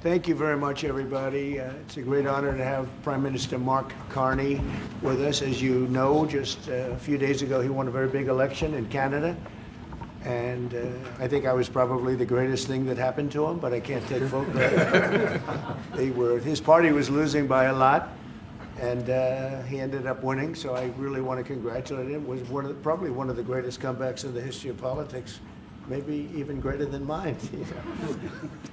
Thank you very much, everybody. It's a great honor to have Prime Minister Mark Carney with us. As you know, just a few days ago, he won a very big election in Canada. And I think I was probably the greatest thing that happened to him, but I can't take full credit. His party was losing by a lot, and he ended up winning. So I really want to congratulate him. It was probably one of the greatest comebacks in the history of politics, maybe even greater than mine. You know?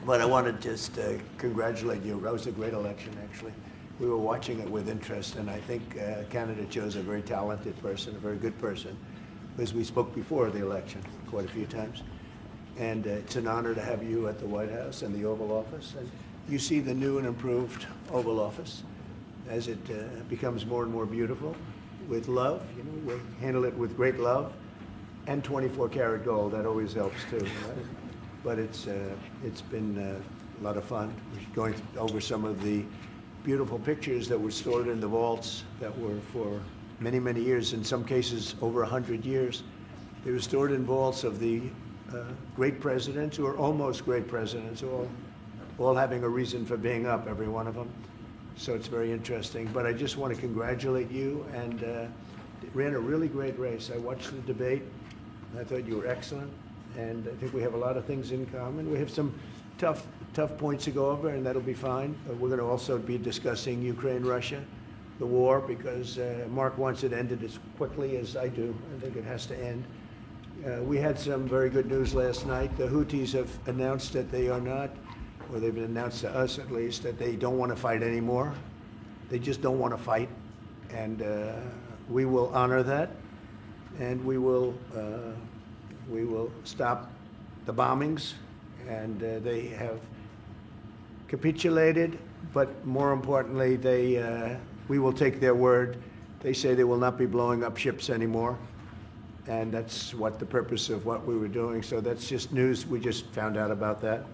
But I want to just congratulate you. That was a great election, actually. We were watching it with interest, and I think Canada chose a very talented person, a very good person, because we spoke before the election quite a few times. And it's an honor to have you at the White House and the Oval Office. And you see the new and improved Oval Office as it becomes more and more beautiful with love. You know, we handle it with great love. And 24-karat gold, that always helps too. Right? But it's been a lot of fun. We're going over some of the beautiful pictures that were stored in the vaults that were for many, many years, in some cases over 100 years. They were stored in vaults of the great presidents, or almost great presidents, all having a reason for being up, every one of them. So it's very interesting. But I just want to congratulate you, and ran a really great race. I watched the debate. I thought you were excellent, and I think we have a lot of things in common. We have some tough points to go over, and that'll be fine. We're going to also be discussing Ukraine, Russia, the war, because Mark wants it ended as quickly as I do. I think it has to end. We had some very good news last night. The Houthis have announced that they are not, or they've announced to us at least, that they don't want to fight anymore. They just don't want to fight, and we will honor that. And we will stop the bombings, and they have capitulated. But more importantly, we will take their word. They say they will not be blowing up ships anymore, and that's what the purpose of what we were doing. So that's just news. We just found out about that.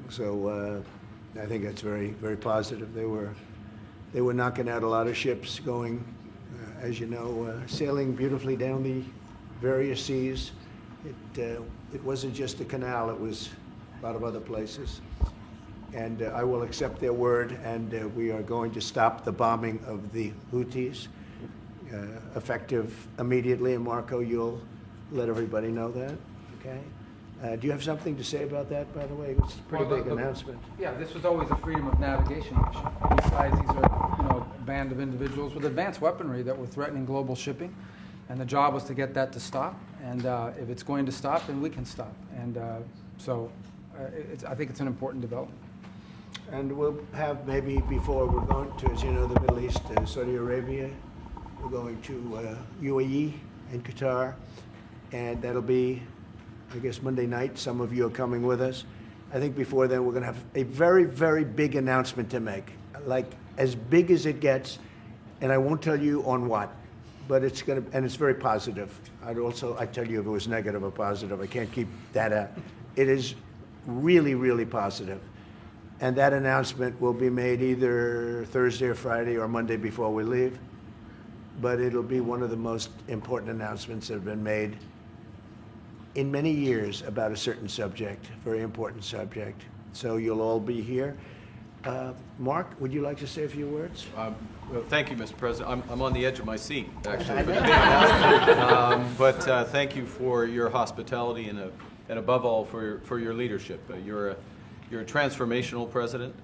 So I think that's very, very positive. They were knocking out a lot of ships going. As you know, sailing beautifully down the various seas. It wasn't just the canal, it was a lot of other places. And I will accept their word, and we are going to stop the bombing of the Houthis, effective immediately. And Marco, you'll let everybody know that, okay? Do you have something to say about that, by the way? It's a pretty big announcement. Yeah, this was always a freedom of navigation issue. Besides, these are a band of individuals with advanced weaponry that were threatening global shipping, and the job was to get that to stop. And if it's going to stop, then we can stop. And I think it's an important development. And we'll have maybe before we're going to, as you know, the Middle East, Saudi Arabia. We're going to UAE and Qatar, and that'll be, I guess, Monday night. Some of you are coming with us. I think before then we're going to have a very, very big announcement to make, like as big as it gets, and I won't tell you on what, but it's going to, and it's very positive. I'd tell you if it was negative or positive. I can't keep that out. It is really, really positive. And that announcement will be made either Thursday or Friday or Monday before we leave. But it'll be one of the most important announcements that have been made in many years about a certain subject, very important subject. So you'll all be here. Mark, would you like to say a few words? Well, thank you, Mr. President. I'm on the edge of my seat, actually. But thank you for your hospitality and above all for your leadership. You're a transformational president,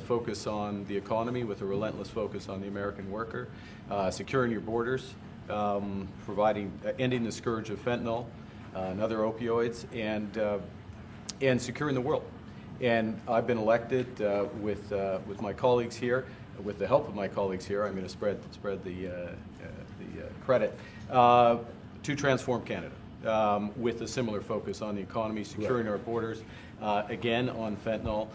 focus on the economy with a relentless focus on the American worker, securing your borders, ending the scourge of fentanyl and other opioids, and securing the world. And I've been elected with my colleagues here, with the help of my colleagues here. I'm going to spread the credit to transform Canada with a similar focus on the economy, securing our borders, again on fentanyl,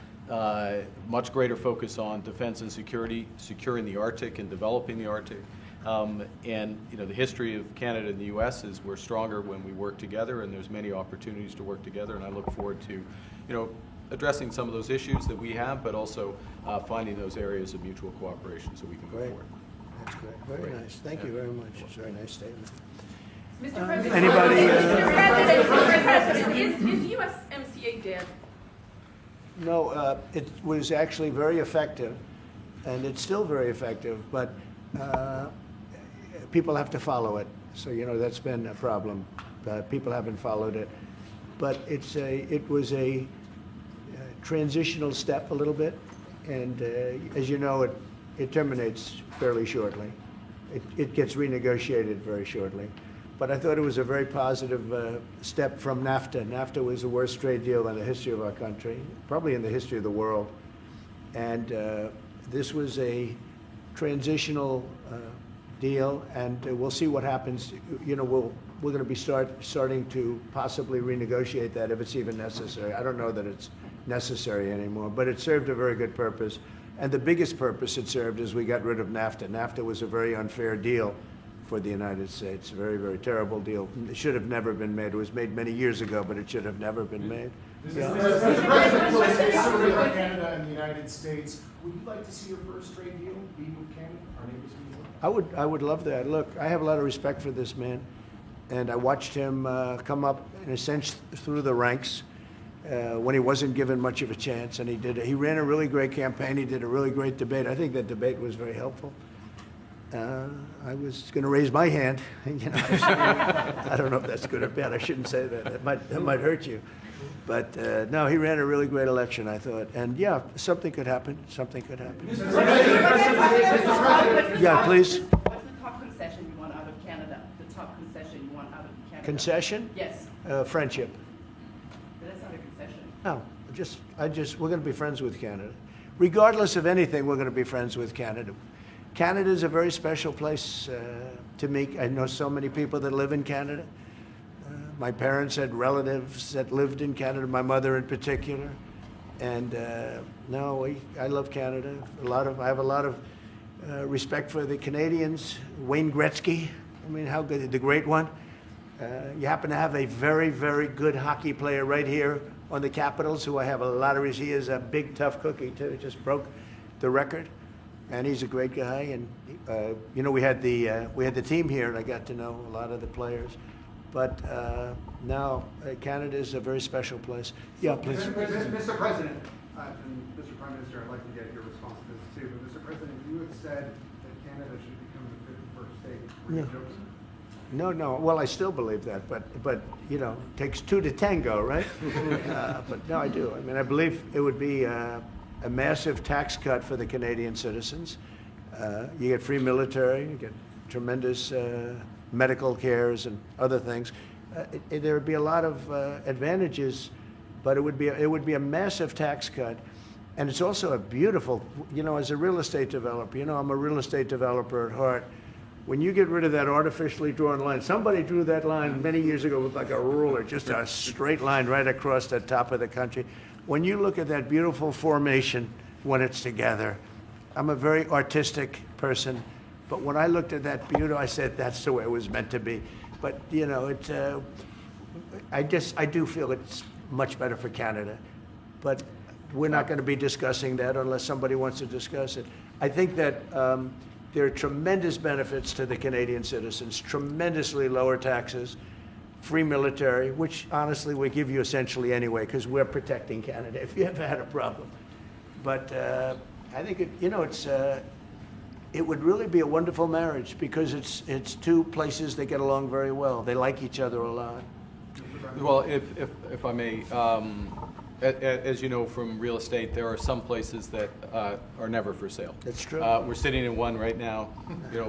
much greater focus on defense and security, securing the Arctic and developing the Arctic. And the history of Canada and the U.S. is we're stronger when we work together, and there's many opportunities to work together. And I look forward to, addressing some of those issues that we have, but also finding those areas of mutual cooperation so we can move forward. That's great. Very nice. Thank you very much. It's a very nice statement. Mr. President, anybody? Mr. President, is USMCA dead? No, it was actually very effective, and it's still very effective, but people have to follow it. So, that's been a problem. People haven't followed it. But it was a transitional step a little bit, and as you know, it terminates fairly shortly. It gets renegotiated very shortly. But I thought it was a very positive step from NAFTA. NAFTA was the worst trade deal in the history of our country, probably in the history of the world. And this was a transitional deal, and we'll see what happens. We're going to be starting to possibly renegotiate that if it's even necessary. I don't know that it's necessary anymore, but it served a very good purpose. And the biggest purpose it served is we got rid of NAFTA. NAFTA was a very unfair deal for the United States. A very, very terrible deal. It should have never been made. It was made many years ago, but it should have never been made. Mr. President, will stay survey on Canada and the United States. Would you like to see your first trade deal be with Canada, our neighbors in the world? I would love that. Look, I have a lot of respect for this man, and I watched him come up, in a sense, through the ranks when he wasn't given much of a chance, and he ran a really great campaign. He did a really great debate. I think that debate was very helpful. I was going to raise my hand. I don't know if that's good or bad. I shouldn't say that. That might hurt you. But no, he ran a really great election, I thought. And yeah, something could happen. Something could happen. Yeah, please. What's the top concession you want out of Canada? The top concession you want out of Canada? Concession? Yes. Friendship. But that's not a concession. No, we're going to be friends with Canada. Regardless of anything, we're going to be friends with Canada. Canada is a very special place to me. I know so many people that live in Canada. My parents had relatives that lived in Canada, my mother in particular. And I love Canada. I have a lot of respect for the Canadians. Wayne Gretzky, how good, the great one. You happen to have a very, very good hockey player right here on the Capitals, who I have a lot of respect. He is a big, tough cookie, too. Just broke the record. And he's a great guy, and we had the team here, and I got to know a lot of the players. But now Canada is a very special place. Yeah, please. Mr. President, and Mr. Prime Minister, I'd like to get your response to this too. But Mr. President, you had said that Canada should become the 51st state. Were you joking? No. Well, I still believe that, but it takes two to tango, right? But no, I do. I believe it would be a massive tax cut for the Canadian citizens. You get free military, you get tremendous medical cares and other things. There would be a lot of advantages, but it would be a massive tax cut. And it's also a beautiful, as a real estate developer, I'm a real estate developer at heart. When you get rid of that artificially drawn line, somebody drew that line many years ago with like a ruler, just a straight line right across the top of the country. When you look at that beautiful formation when it's together, I'm a very artistic person, but when I looked at that beauty, I said that's the way it was meant to be. But I do feel it's much better for Canada, but we're not going to be discussing that unless somebody wants to discuss it. I think that there are tremendous benefits to the Canadian citizens, tremendously lower taxes, free military, which honestly we give you essentially anyway because we're protecting Canada if you ever had a problem. But I think it would really be a wonderful marriage because it's two places that get along very well. They like each other a lot. Well, if I may, as you know from real estate, there are some places that are never for sale. That's true. We're sitting in one right now,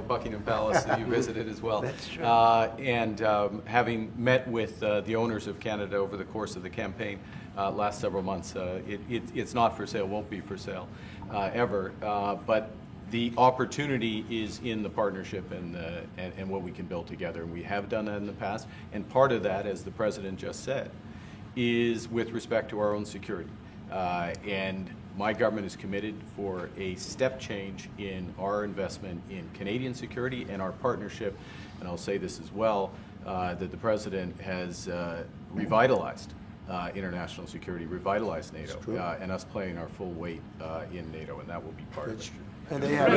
Buckingham Palace that you visited as well. That's true. And having met with the owners of Canada over the course of the campaign last several months, it's not for sale, won't be for sale ever. But the opportunity is in the partnership and what we can build together. And we have done that in the past. And part of that, as the President just said, is with respect to our own security. And my government is committed for a step change in our investment in Canadian security and our partnership, and I'll say this as well, that the President has revitalized international security, revitalized NATO, and us playing our full weight in NATO, and that will be part of it. And they have,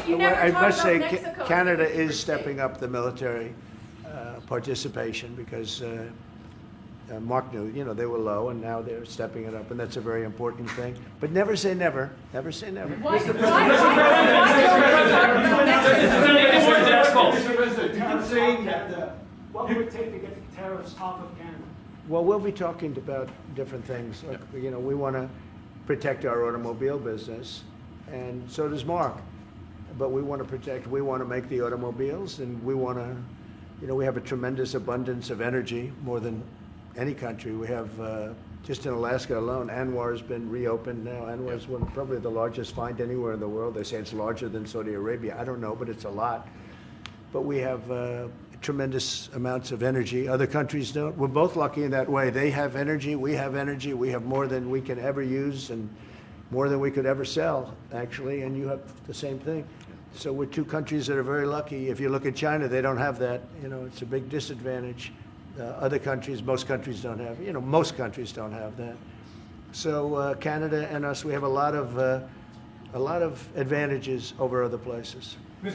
I must say, Canada is stepping up the military participation because Mark knew, they were low, and now they're stepping it up, and that's a very important thing. But never say never. Never say never. Mr. President, you keep saying that, what would it take to get the tariffs off of Canada? Well, we'll be talking about different things. Like, we want to protect our automobile business, and so does Mark. But we want to make the automobiles, and we want to, we have a tremendous abundance of energy, more than any country. We have, just in Alaska alone, Anwar's been reopened now. Anwar's probably the largest find anywhere in the world. They say it's larger than Saudi Arabia. I don't know, but it's a lot. But we have tremendous amounts of energy. Other countries don't. We're both lucky in that way. They have energy, we have energy. We have more than we can ever use and more than we could ever sell, actually, and you have the same thing. So we're two countries that are very lucky. If you look at China, they don't have that. It's a big disadvantage. Other countries, most countries don't have. Most countries don't have that. So Canada and us, we have a lot of advantages over other places. When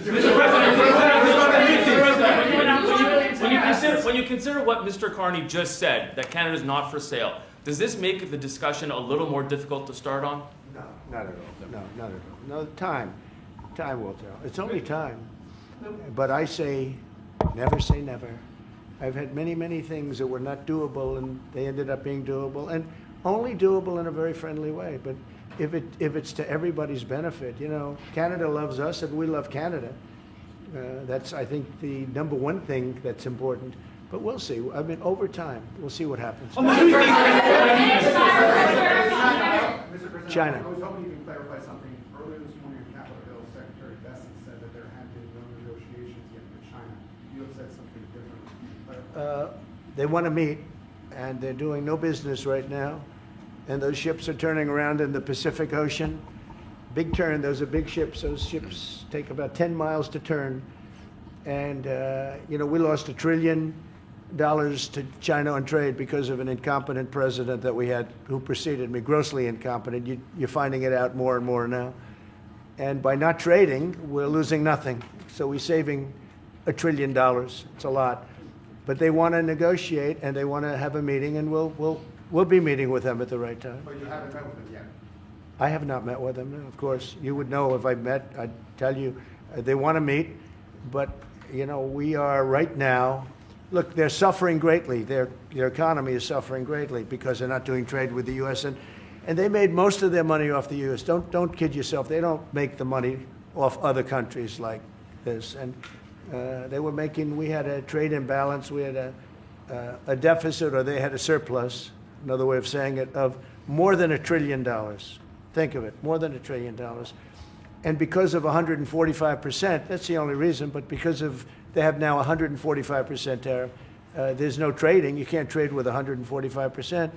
you consider what Mr. Carney just said, that Canada is not for sale, does this make the discussion a little more difficult to start on? No, not at all. No, not at all. No, time will tell. It's only time. But I say never. I've had many, many things that were not doable, and they ended up being doable, and only doable in a very friendly way. But if it's to everybody's benefit, Canada loves us and we love Canada. That's, I think, the number one thing that's important. But we'll see. I mean, over time, we'll see what happens. Mr. President, China. I was hoping you can clarify something. Earlier this morning on Capitol Hill, Secretary Besson said that there had been no negotiations yet with China. You have said something different. They want to meet, and they're doing no business right now. And those ships are turning around in the Pacific Ocean. Big turn. Those are big ships. Those ships take about 10 miles to turn. And, we lost $1 trillion to China on trade because of an incompetent president that we had who preceded me, grossly incompetent. You're finding it out more and more now. And by not trading, we're losing nothing. So we're saving $1 trillion. It's a lot. But they want to negotiate, and they want to have a meeting, and we'll be meeting with them at the right time. But you haven't met with them yet. I have not met with them, of course. You would know if I met. I'd tell you. They want to meet, but, we are right now. Look, they're suffering greatly. Their economy is suffering greatly because they're not doing trade with the U.S. And they made most of their money off the U.S. Don't kid yourself. They don't make the money off other countries like this. And we had a trade imbalance. We had a deficit, or they had a surplus, another way of saying it, of more than $1 trillion. Think of it, more than $1 trillion. And because of 145%, that's the only reason, but because of they have now 145% tariff, there's no trading. You can't trade with 145%.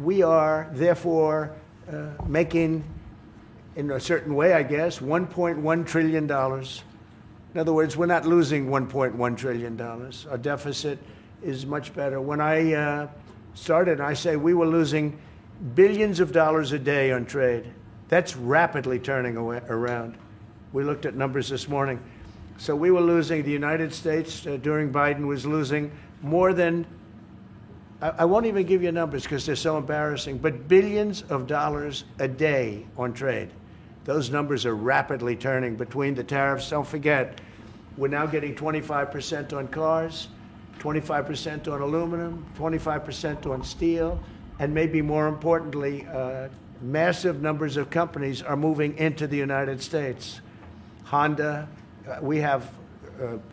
We are, therefore, making, in a certain way, I guess, $1.1 trillion. In other words, we're not losing $1.1 trillion. Our deficit is much better. When I started, I say we were losing billions of dollars a day on trade. That's rapidly turning around. We looked at numbers this morning. So we were losing, the United States during Biden was losing more than, I won't even give you numbers because they're so embarrassing, but billions of dollars a day on trade. Those numbers are rapidly turning between the tariffs. Don't forget, we're now getting 25% on cars, 25% on aluminum, 25% on steel, and maybe more importantly, massive numbers of companies are moving into the United States. Honda, we have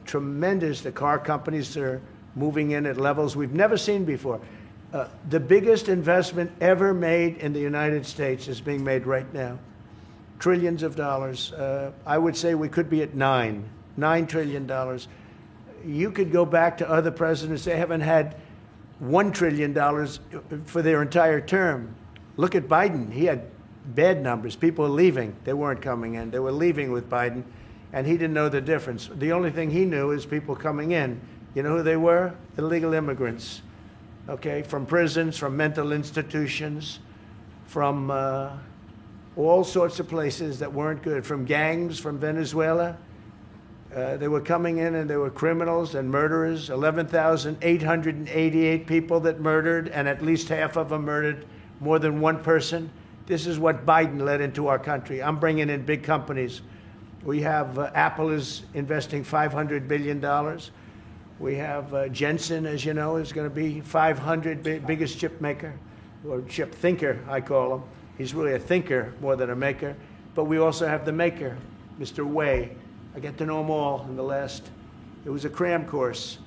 tremendous, the car companies are moving in at levels we've never seen before. The biggest investment ever made in the United States is being made right now. Trillions of dollars. I would say we could be at $9 trillion. You could go back to other presidents. They haven't had $1 trillion for their entire term. Look at Biden. He had bad numbers. People were leaving. They weren't coming in. They were leaving with Biden, and he didn't know the difference. The only thing he knew is people coming in. You know who they were? Illegal immigrants, okay, from prisons, from mental institutions, from all sorts of places that weren't good, from gangs, from Venezuela. They were coming in and they were criminals and murderers, 11,888 people that murdered, and at least half of them murdered more than one person. This is what Biden led into our country. I'm bringing in big companies. We have Apple is investing $500 billion. We have Jensen, as you know, is going to be 500 biggest chip maker, or chip thinker, I call him. He's really a thinker more than a maker. But we also have the maker, Mr. Wei. I get to know them all in the last, it was a cram course,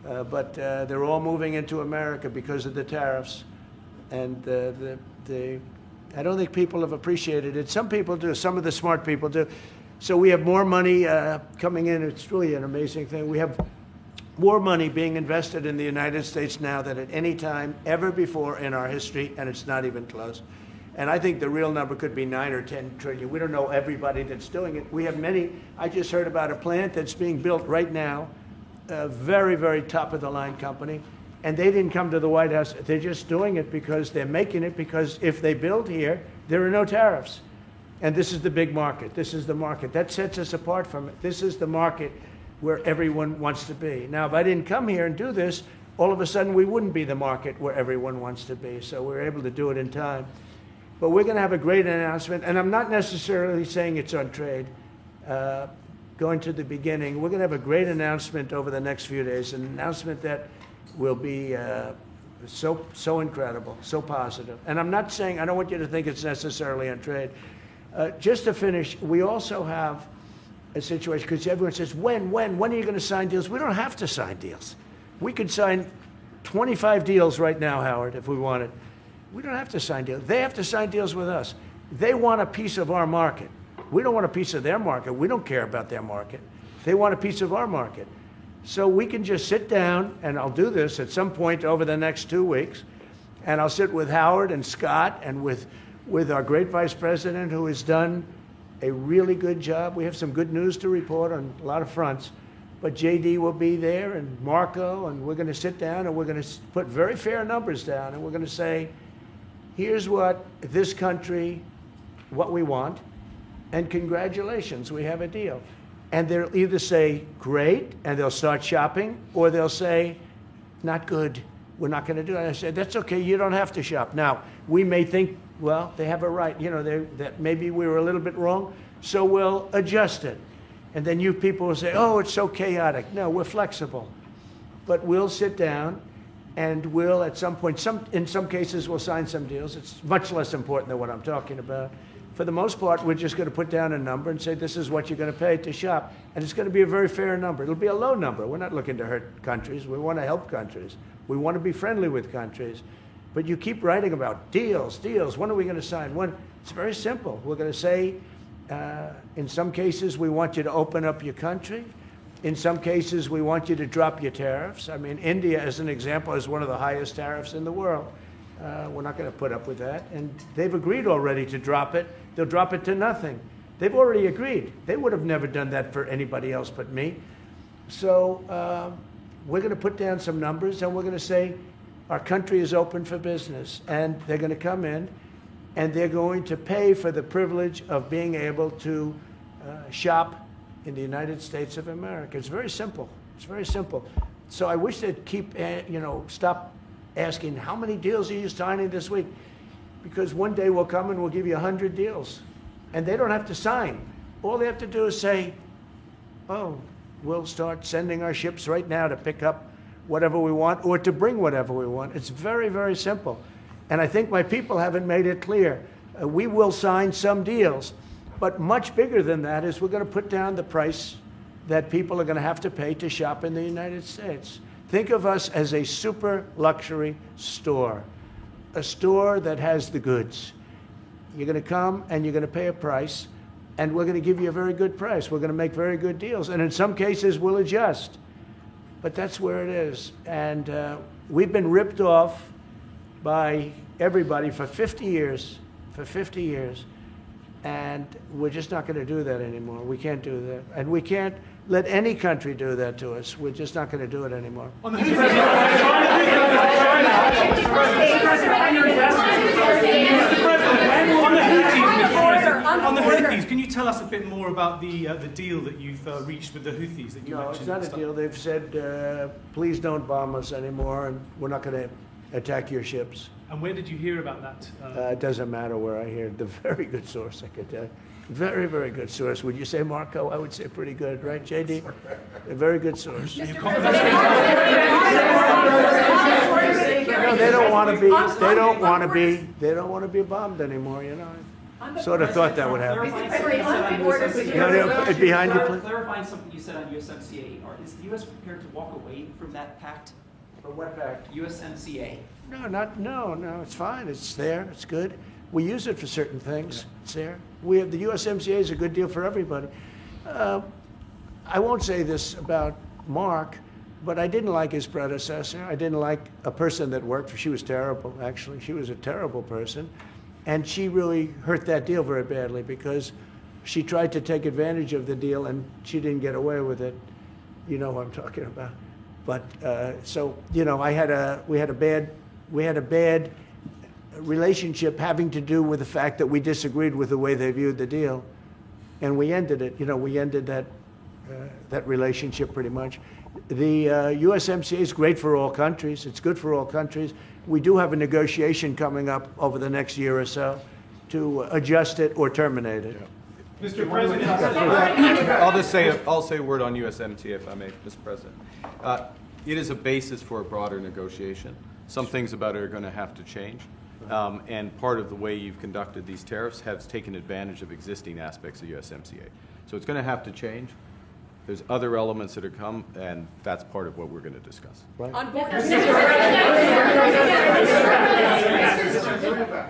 but they're all moving into America because of the tariffs. And I don't think people have appreciated it. Some people do, some of the smart people do. So we have more money coming in. It's really an amazing thing. We have more money being invested in the United States now than at any time ever before in our history, and it's not even close. And I think the real number could be 9 or 10 trillion. We don't know everybody that's doing it. We have many. I just heard about a plant that's being built right now, a very, very top of the line company, and they didn't come to the White House. They're just doing it because they're making it, because if they build here, there are no tariffs. And this is the big market. This is the market. That sets us apart from it. This is the market where everyone wants to be. Now, if I didn't come here and do this, all of a sudden we wouldn't be the market where everyone wants to be. So we're able to do it in time. But we're going to have a great announcement. And I'm not necessarily saying it's on trade. Going to the beginning, we're going to have a great announcement over the next few days, an announcement that will be so incredible, so positive. And I'm not saying, I don't want you to think it's necessarily on trade. Just to finish, we also have a situation, because everyone says, when are you going to sign deals? We don't have to sign deals. We could sign 25 deals right now, Howard, if we wanted. We don't have to sign deals. They have to sign deals with us. They want a piece of our market. We don't want a piece of their market. We don't care about their market. They want a piece of our market. So we can just sit down, and I'll do this at some point over the next 2 weeks, and I'll sit with Howard and Scott and with our great vice president, who has done a really good job. We have some good news to report on a lot of fronts, but JD will be there, and Marco, and we're going to sit down and we're going to put very fair numbers down, and we're going to say, here's what this country, what we want, and congratulations, we have a deal. And they'll either say, great, and they'll start shopping, or they'll say, not good, we're not going to do it. And I said, that's okay, you don't have to shop. Now, we may think, well, they have a right, you know, that maybe we were a little bit wrong, so we'll adjust it. And then you people will say, oh, it's so chaotic. No, we're flexible. But we'll sit down, and we'll, at some point, in some cases, we'll sign some deals. It's much less important than what I'm talking about. For the most part, we're just going to put down a number and say, this is what you're going to pay to shop. And it's going to be a very fair number. It'll be a low number. We're not looking to hurt countries. We want to help countries. We want to be friendly with countries. But you keep writing about deals. When are we going to sign? When? It's very simple. We're going to say, in some cases, we want you to open up your country. In some cases, we want you to drop your tariffs. I mean, India, as an example, has one of the highest tariffs in the world. We're not going to put up with that. And they've agreed already to drop it. They'll drop it to nothing. They've already agreed. They would have never done that for anybody else but me. So we're going to put down some numbers, and we're going to say our country is open for business. And they're going to come in, and they're going to pay for the privilege of being able to shop in the United States of America. It's very simple. It's very simple. So I wish they'd keep, stop asking, how many deals are you signing this week? Because one day we'll come and we'll give you 100 deals. And they don't have to sign. All they have to do is say, oh, we'll start sending our ships right now to pick up whatever we want or to bring whatever we want. It's very, very simple. And I think my people haven't made it clear. We will sign some deals. But much bigger than that is we're going to put down the price that people are going to have to pay to shop in the United States. Think of us as a super luxury store, a store that has the goods. You're going to come and you're going to pay a price, and we're going to give you a very good price. We're going to make very good deals. And in some cases, we'll adjust. But that's where it is. And we've been ripped off by everybody for 50 years, and we're just not going to do that anymore. We can't do that. And we can't let any country do that to us. We're just not going to do it anymore. On the Houthis, can you tell us us a bit more about the deal that you've reached with the Houthis that you No, mentioned? it's not a deal. They've said, please don't bomb us anymore, and we're not going to attack your ships. And where did you hear about that? It doesn't matter where I hear it. The very good source, I could tell you. Very, very good source. Would you say, Marco? I would say pretty good, right, JD? A very good source. Mr. No, President, they don't want to be. They don't want to be. They don't want to be bombed anymore. You know. Sort of thought that would happen. Behind you, please. Clarifying something you said on USMCA, is the U.S. prepared to walk away from that pact? For what pact? USMCA. No. It's fine. It's there. It's good. We use it for certain things. It's there. We have the USMCA is a good deal for everybody. I won't say this about Mark, but I didn't like his predecessor. I didn't like a person that worked for. She was terrible, actually. She was a terrible person, and she really hurt that deal very badly because she tried to take advantage of the deal and she didn't get away with it. You know what I'm talking about. But so you know, we had a bad relationship having to do with the fact that we disagreed with the way they viewed the deal, and we ended it. You know, we ended that relationship pretty much. The USMCA is great for all countries. It's good for all countries. We do have a negotiation coming up over the next year or so to adjust it or terminate it. Mr. President, I'll say a word on USMCA if I may, Mr. President. It is a basis for a broader negotiation. Some things about it are going to have to change. And part of the way you've conducted these tariffs has taken advantage of existing aspects of USMCA. So it's going to have to change. There's other elements that are come, and that's part of what we're going to discuss. Right?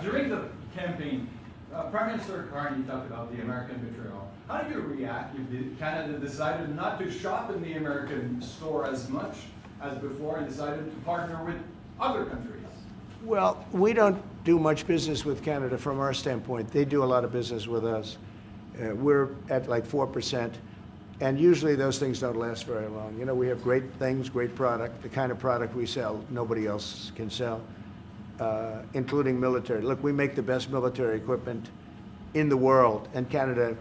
During the campaign, Prime Minister Carney talked about the American betrayal. How do you react if Canada decided not to shop in the American store as much as before and decided to partner with other countries? Well, we don't do much business with Canada from our standpoint. They do a lot of business with us. We're at like 4%, and usually those things don't last very long. You know, we have great things, great product. The kind of product we sell, nobody else can sell, including military. Look, we make the best military equipment in the world, and Canada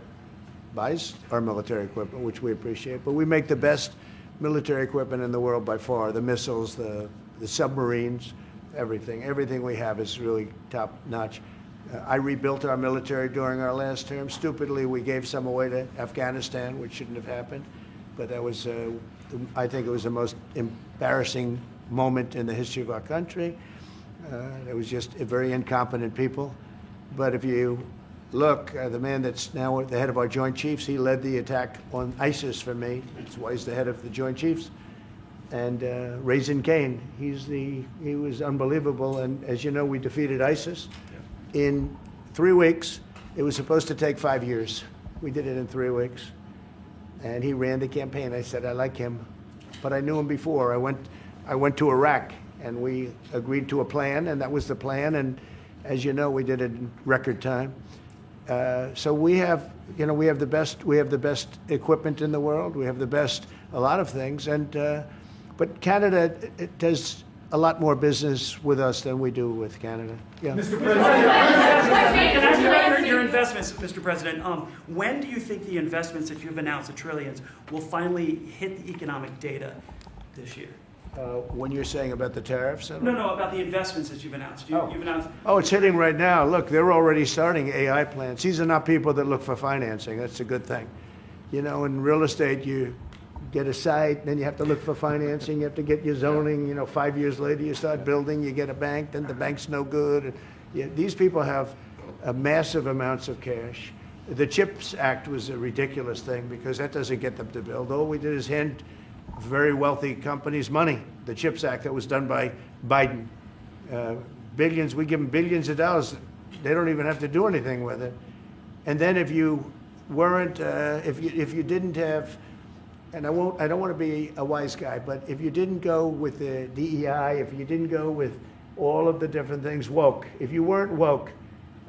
buys our military equipment, which we appreciate, but we make the best military equipment in the world by far. The missiles, the submarines, everything we have is really top notch. I rebuilt our military during our last term. Stupidly, we gave some away to Afghanistan, which shouldn't have happened. But that was, I think it was the most embarrassing moment in the history of our country. It was just very incompetent people. But if you look, the man that's now the head of our Joint Chiefs, he led the attack on ISIS for me. That's why he's the head of the Joint Chiefs. And Raisin Kane, he was unbelievable. And as you know, we defeated ISIS in 3 weeks. It was supposed to take 5 years. We did it in 3 weeks. And he ran the campaign. I said, I like him. But I knew him before. I went to Iraq, and we agreed to a plan, and that was the plan. And as you know, we did it in record time. So we have the best equipment in the world. We have the best, a lot of things. But Canada, it does a lot more business with us than we do with Canada. Yeah. Mr. President, Your investments, Mr. President, when do you think the investments that you've announced, the trillions, will finally hit the economic data this year? When you're saying about the tariffs? No, about the investments that you've announced. You've announced. Oh, it's hitting right now. Look, they're already starting AI plants. These are not people that look for financing. That's a good thing. You know, in real estate, you get a site, then you have to look for financing, you have to get your zoning, 5 years later you start building, you get a bank, then the bank's no good. These people have massive amounts of cash. The CHIPS Act was a ridiculous thing because that doesn't get them to build. All we did is hand very wealthy companies money. The CHIPS Act that was done by Biden. Billions, we give them billions of dollars. They don't even have to do anything with it. And then if you weren't, if you didn't have, and I don't want to be a wise guy, but if you didn't go with the DEI, if you didn't go with all of the different things, woke, if you weren't woke,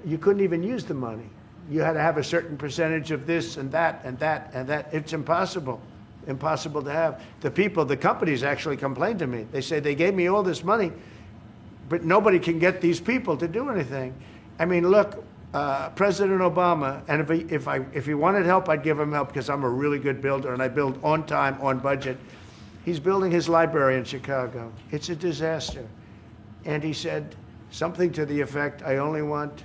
you couldn't even use the money. You had to have a certain percentage of this and that and that and that. It's impossible to have. The companies actually complained to me. They say they gave me all this money, but nobody can get these people to do anything. I mean, look, President Obama, and if he wanted help, I'd give him help because I'm a really good builder and I build on time, on budget. He's building his library in Chicago. It's a disaster. And he said something to the effect, I only want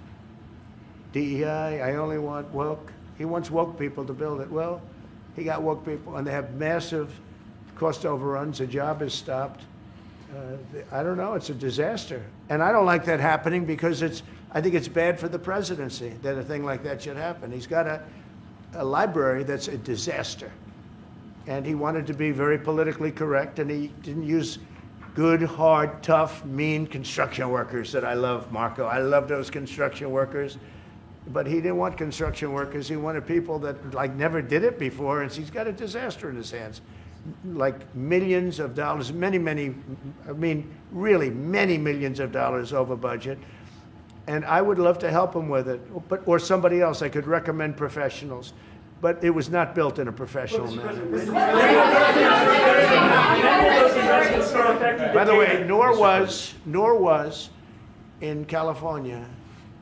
DEI, I only want woke. He wants woke people to build it. Well, he got woke people, and they have massive cost overruns. The job is stopped. I don't know. It's a disaster, and I don't like that happening because I think it's bad for the presidency that a thing like that should happen. He's got a library that's a disaster, and he wanted to be very politically correct, and he didn't use good, hard, tough, mean construction workers that I love, Marco. I love those construction workers. But he didn't want construction workers. He wanted people that like never did it before, and he's got a disaster in his hands. Like millions of dollars, really many millions of dollars over budget. And I would love to help him with it, or somebody else. I could recommend professionals. But it was not built in a professional manner. By the way, nor was in California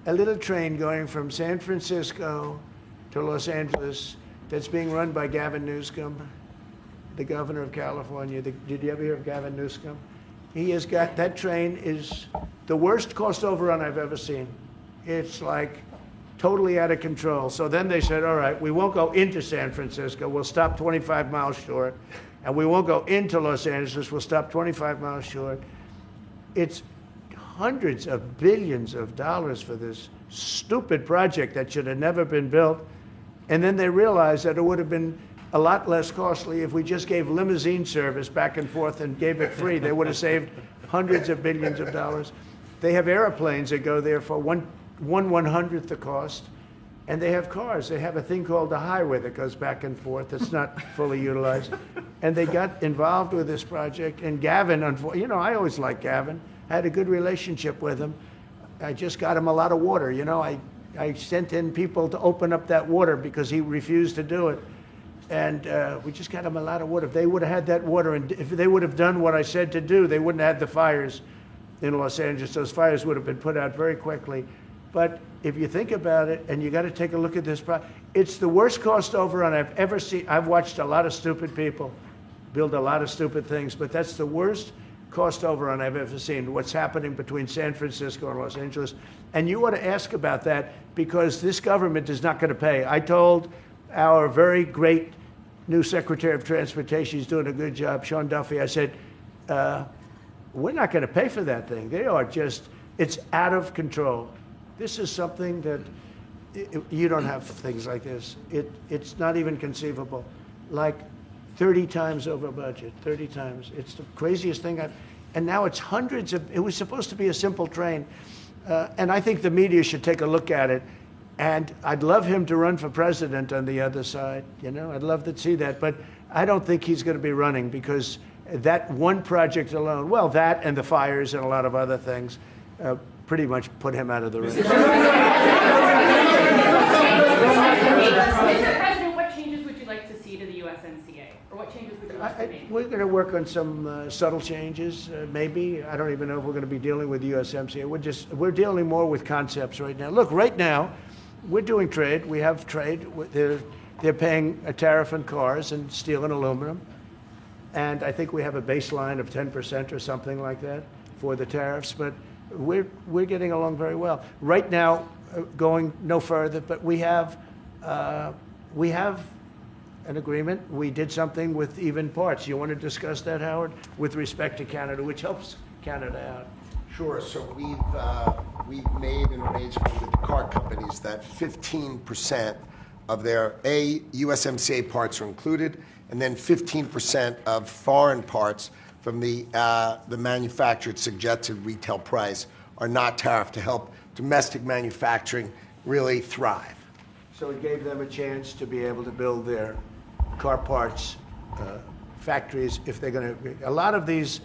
a little train going from San Francisco to Los Angeles that's being run by Gavin Newsom, the governor of California. Did you ever hear of Gavin Newsom? He has got, that train is the worst cost overrun I've ever seen. It's like totally out of control. So then they said, all right, we won't go into San Francisco. We'll stop 25 miles short. And we won't go into Los Angeles. We'll stop 25 miles short. It's hundreds of billions of dollars for this stupid project that should have never been built. And then they realized that it would have been a lot less costly if we just gave limousine service back and forth and gave it free. They would have saved hundreds of billions of dollars. They have airplanes that go there for one 1/100th the cost. And they have cars. They have a thing called the highway that goes back and forth. It's not fully utilized. And they got involved with this project. And Gavin, you know, I always liked Gavin. I had a good relationship with him. I just got him a lot of water. You know, I sent in people to open up that water because he refused to do it. And we just got him a lot of water. If they would have had that water, and if they would have done what I said to do, they wouldn't have had the fires in Los Angeles. Those fires would have been put out very quickly. But if you think about it, and you got to take a look at this, it's the worst cost overrun I've ever seen. I've watched a lot of stupid people build a lot of stupid things, but that's the worst cost overrun I've ever seen, what's happening between San Francisco and Los Angeles. And you ought to ask about that because this government is not going to pay. I told our very great new Secretary of Transportation, he's doing a good job, Sean Duffy, I said, we're not going to pay for that thing. They are just, it's out of control. This is something that you don't have things like this. It's not even conceivable. Like 30 times over budget, 30 times. It's the craziest thing and now it's hundreds of, it was supposed to be a simple train. And I think the media should take a look at it. And I'd love him to run for president on the other side. You know, I'd love to see that. But I don't think he's going to be running because that one project alone, well, that and the fires and a lot of other things, pretty much put him out of the race. Mr. President, what changes would you like to see to the USMCA? Or what changes would you like to make? We're going to work on some subtle changes, maybe. I don't even know if we're going to be dealing with the USMCA. We're dealing more with concepts right now. Look, right now, we're doing trade. We have trade. They're paying a tariff on cars and steel and aluminum. And I think we have a baseline of 10% or something like that for the tariffs. But we're getting along very well. Right now, going no further, but we have an agreement. We did something with even parts. You want to discuss that, Howard, with respect to Canada, which helps Canada out? Sure. So we've made an arrangement with the car companies that 15% of their USMCA parts are included, and then 15% of foreign parts from the manufactured suggested retail price are not tariffed to help domestic manufacturing really thrive. So it gave them a chance to be able to build their car parts factories if they're going to. A lot of these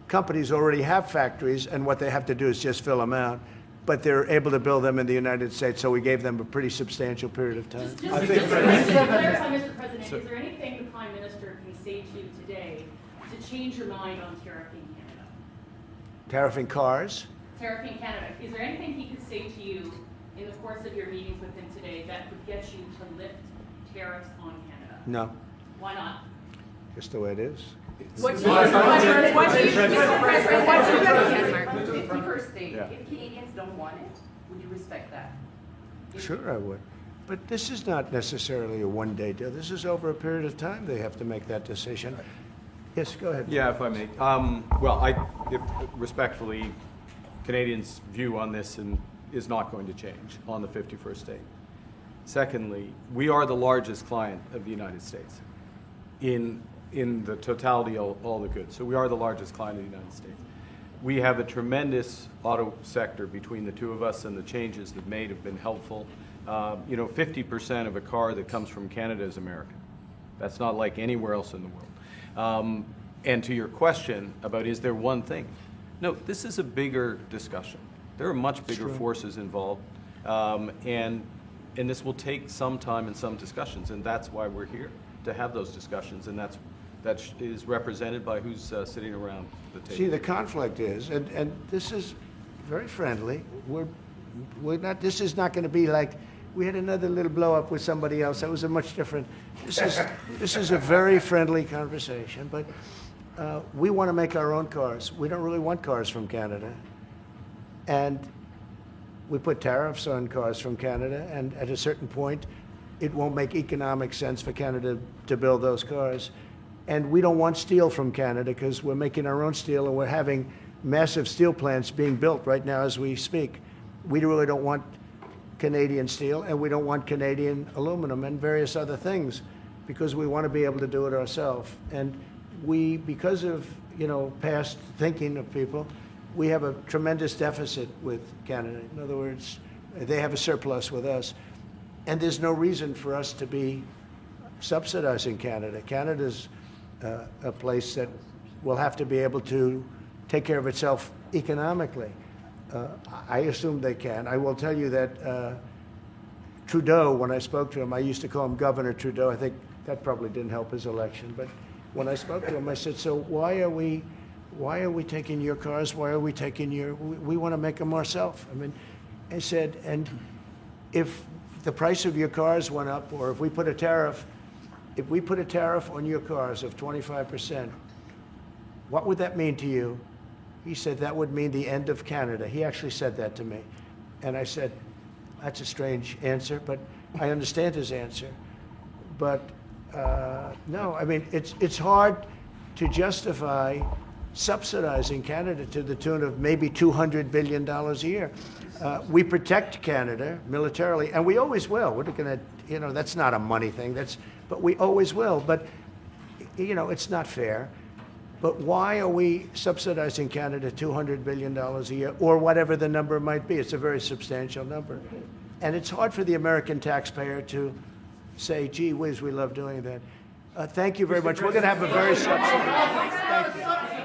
companies already have factories, and what they have to do is just fill them out. But they're able to build them in the United States, so we gave them a pretty substantial period of time. Just to clarify, Mr. President, is there anything the Prime Minister can say to you today to change your mind on tariffing Canada? Tariffing cars? Tariffing Canada. Is there anything he could say to you in the course of your meetings with him today that would get you to lift tariffs on Canada? No, Why not? just the way it is. What's your 51st state? Yeah. If Canadians don't want it, would you respect that? Sure, I would. But this is not necessarily a one-day deal. This is over a period of time they have to make that decision. Yes, go ahead. Yeah, if I may. Well, respectfully, Canadians' view on this is not going to change on the 51st state. Secondly, we are the largest client of the United States in the totality of all the goods. So we are the largest client of the United States. We have a tremendous auto sector between the two of us, and the changes that made have been helpful. 50% of a car that comes from Canada is American. That's not like anywhere else in the world. And to your question about is there one thing? No, this is a bigger discussion. There are much bigger forces involved, and this will take some time and some discussions, and that's why we're here, to have those discussions, and that is represented by who's sitting around the table. See, the conflict is, and this is very friendly. We're not. This is not going to be like we had another little blow up with somebody else. That was a much different. This is a very friendly conversation. But we want to make our own cars. We don't really want cars from Canada, and we put tariffs on cars from Canada. And at a certain point, it won't make economic sense for Canada to build those cars. And we don't want steel from Canada because we're making our own steel, and we're having massive steel plants being built right now as we speak. We really don't want Canadian steel, and we don't want Canadian aluminum and various other things because we want to be able to do it ourselves. And we, because of past thinking of people, we have a tremendous deficit with Canada. In other words, they have a surplus with us. And there's no reason for us to be subsidizing Canada. Canada's a place that will have to be able to take care of itself economically. I assume they can. I will tell you that Trudeau, when I spoke to him, I used to call him Governor Trudeau. I think that probably didn't help his election. But when I spoke to him, I said, so why are we taking your cars? Why are we taking we want to make them ourselves. I mean, I said, and if the price of your cars went up, or if we put a tariff on your cars of 25%, what would that mean to you? He said, that would mean the end of Canada. He actually said that to me. And I said, that's a strange answer, but I understand his answer. But no, I mean, it's hard to justify subsidizing Canada to the tune of maybe $200 billion a year. We protect Canada militarily, and we always will. We're going to, that's not a money thing. But we always will. But, it's not fair. But why are we subsidizing Canada $200 billion a year, or whatever the number might be? It's a very substantial number. And it's hard for the American taxpayer to say, gee whiz, we love doing that. Thank you very much. We're going to have a very substantial. Thank you.